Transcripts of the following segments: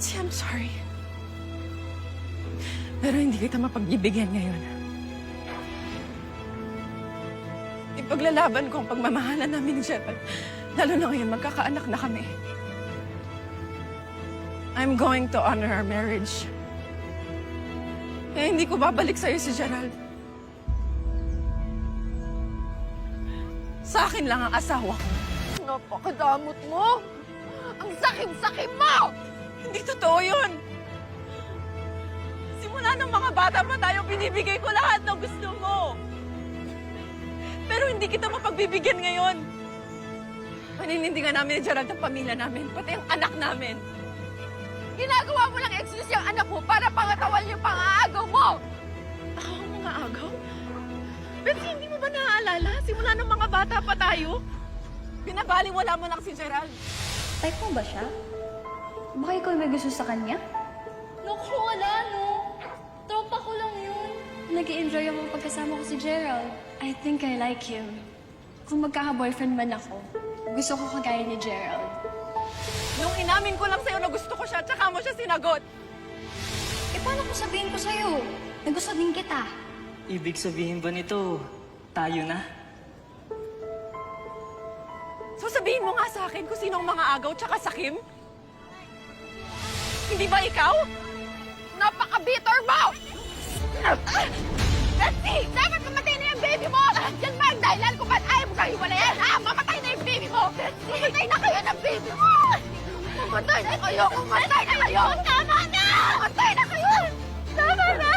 Betsy, I'm sorry. Pero hindi kita mapagbibigyan ngayon. Ipaglalaban ko ang pagmamahalan namin ni Gerald. Lalo na ngayon, magkakaanak na kami. I'm going to honor our marriage. Kaya hindi ko babalik sa'yo si Gerald. Sa akin lang ang asawa ko. Napakadamot mo! Ang sakim-sakim mo! Hindi totoo yun! Simula ng mga bata pa tayo, binibigay ko lahat ng gusto mo. Pero hindi kita mapagbibigyan ngayon. Paninindigan namin ni Gerald ang pamilya namin, pati ang anak namin. Ginagawa mo lang excuse yung anak mo para pangatawan yung pang-aagaw mo! Ako ang mga agaw? Betsy, hindi mo ba naaalala? Simula ng mga bata pa tayo, binabaliwala mo lang si Gerald. Type mo ba siya? Baka ikaw may gusto sa kanya? Naku, wala no. Tropa ko lang yun. Nag-i-enjoy ako pagkasama ko si Gerald. I think I like him. Kung magkaka-boyfriend man ako, gusto ko kagaya ni Gerald. Nung inamin ko lang sa'yo na gusto ko siya, tsaka mo siya sinagot. Eh, paano kung sabihin ko sa'yo? Na gusto din kita. Ibig sabihin ba nito, tayo na? So sabihin mo nga sa akin kung sino ang mga agaw tsaka sakim? Hindi ba ikaw? Napaka-bitter mo! Betsy! Dapat mamatay na yung baby mo! Yan ba ang dahilan kung ba't ayaw mo kayo hiwalayan, ha? Mamatay na yung baby mo! Betsy! Mamatay na kayo ng baby mo! Mamatay na kayo! Mamatay na kayo! Tama na! Mamatay na kayo! Tama na!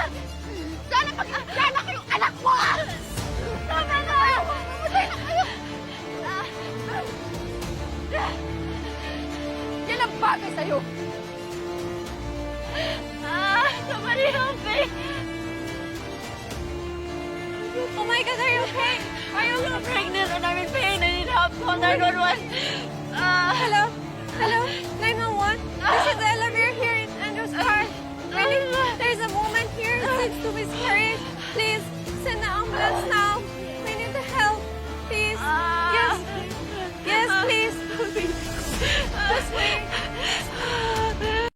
Sana pag-sana kayong anak mo! Tama na! Mamatay na kayo! Yan ang bagay sa'yo! Somebody help me! Oh my God, are you okay? Are you pregnant and I'm in pain? I need help. Call 911.